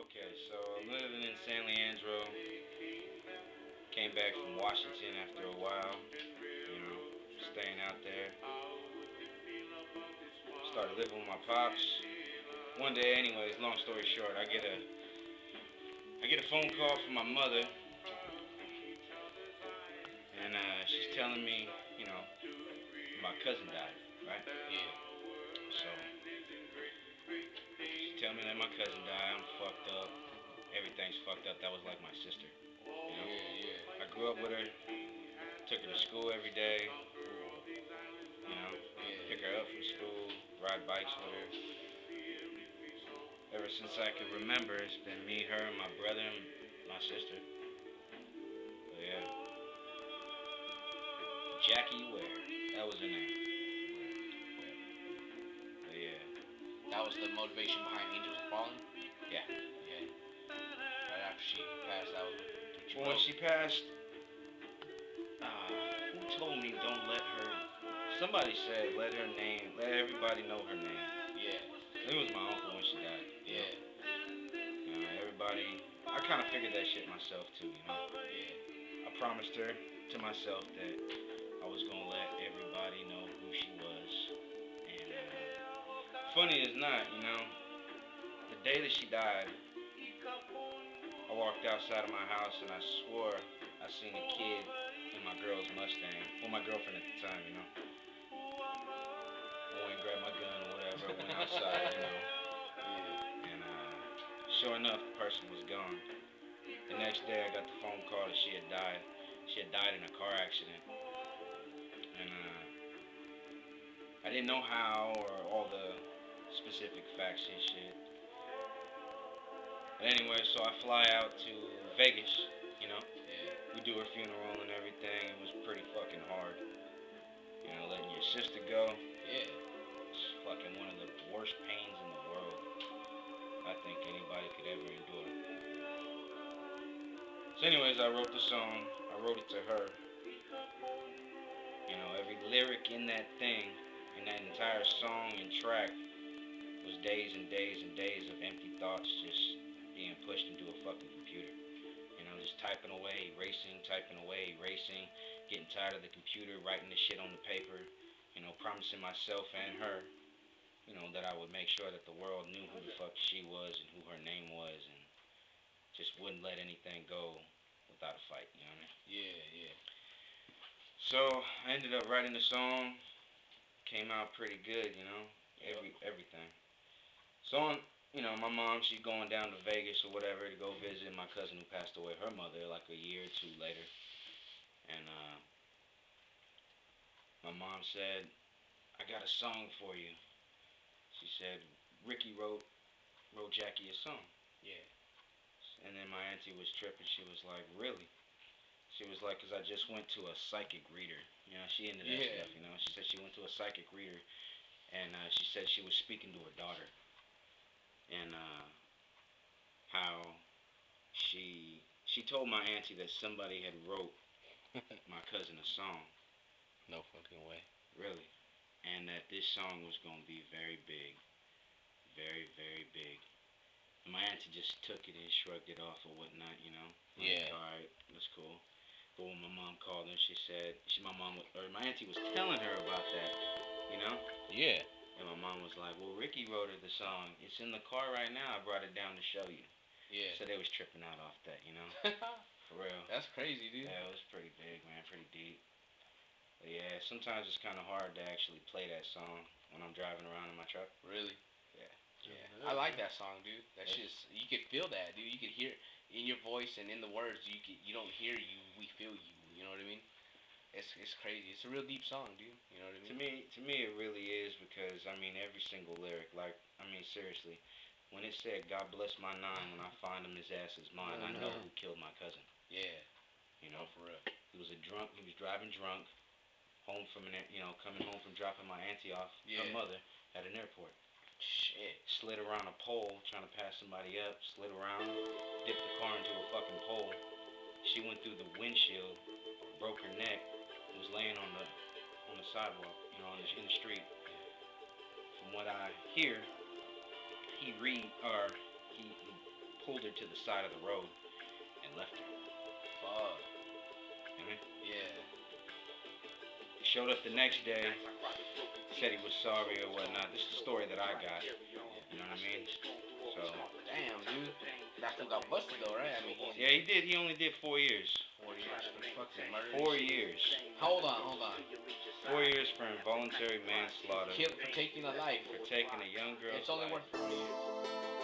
Okay, so I'm living in San Leandro. Came back from Washington after a while. You know, staying out there. Started living with my pops. One day, anyways, long story short, I get a phone call from my mother, and she's telling me, you know, my cousin died, right? Yeah. So she tell me that my cousin died. I'm fucked up. Everything's fucked up. That was like my sister. You know? Yeah. I grew up with her. Took her to school every day. You know, pick her up from school, ride bikes with her. Ever since I can remember, it's been me, her, and my brother, and my sister. But yeah, Jackie Ware. That was her name. But yeah, That was the motivation behind Angels Falling. yeah. Yeah. Right after she passed, that was what you Well, when wrote. she passed, who told me don't let her? Somebody said let her name, let everybody know her name. Yeah. It was my uncle when she died. Yeah. Everybody, I kind of figured that shit myself too, you know. Yeah. I promised her to myself that I was gonna let everybody know who she was. And funny as not, you know, the day that she died, I walked outside of my house and I swore I seen a kid in my girl's Mustang. Well, my girlfriend at the time, you know. I went and grabbed my gun or whatever, went outside, you know. Yeah. And sure enough, the person was gone. The next day, I got the phone call that she had died. She had died in a car accident. And I didn't know how or all the specific facts and shit. But anyway, so I fly out to Vegas, you know. Yeah. We do her funeral and everything. It was pretty fucking hard. You know, letting your sister go. Yeah. It's fucking one of the worst pains in the world I think anybody could ever endure. So anyways, I wrote the song. I wrote it to her. You know, every lyric in that thing, in that entire song and track, was days and days and days of empty thoughts just being pushed into a fucking computer. You know, just typing away, erasing, getting tired of the computer, writing the shit on the paper, you know, promising myself and her, you know, that I would make sure that the world knew who the fuck she was and who her name was and just wouldn't let anything go without a fight, you know what I mean? Yeah. So I ended up writing the song, came out pretty good, you know, everything. So you know, my mom, she's going down to Vegas or whatever to go visit my cousin who passed away, her mother, like a year or two later. And my mom said, I got a song for you. She said, Ricky wrote Jackie a song. Yeah. And then my auntie was tripping. She was like, really? She was like, because I just went to a psychic reader. You know, she into that stuff, you know. She said she went to a psychic reader, and she said she was speaking to her daughter. And how she told my auntie that somebody had wrote my cousin a song. No fucking way. Really. And that this song was going to be very big. Very, very big. And my auntie just took it and shrugged it off or whatnot, you know. Yeah. Like, alright, that's cool. But when my mom called her, she said, my auntie was telling her about that, you know? Yeah. And my mom was like, well, Ricky wrote her the song. It's in the car right now. I brought it down to show you. Yeah. So they was tripping out off that, you know? For real. That's crazy, dude. Yeah, it was pretty big, man. Pretty deep. But yeah, sometimes it's kind of hard to actually play that song when I'm driving around in my truck. Really? Yeah. Yeah. I like that song, dude. That's just, you could feel that, dude. You could hear it in your voice and in the words. You don't hear you, we feel you. You know what I mean? It's crazy. It's a real deep song, dude. You know what I mean? To me, it really is because I mean every single lyric. Like I mean seriously, when it said "God bless my nine, when I find him, his ass is mine," I know who killed my cousin. Yeah. You know, for real. He was a drunk. He was driving drunk, home from coming home from dropping my auntie off, her mother, at an airport. Shit. Slid around a pole trying to pass somebody up. Slid around, dipped the car into a fucking pole. She went through the windshield, broke her neck, was laying on the sidewalk, you know, in the street. From what I hear, he pulled her to the side of the road and left her. Fuck. Mhm. Yeah. He showed up the next day, said he was sorry or whatnot. This is the story that I got. You know what I mean? So. Damn, dude. That fool got busted though, right? I mean, Yeah, he did. He only did 4 years. 4 years for fucking murder. 4 years. Hold on. 4 years for involuntary manslaughter. Killed for taking a life. For taking a young girl's It's only life. worth 4 years.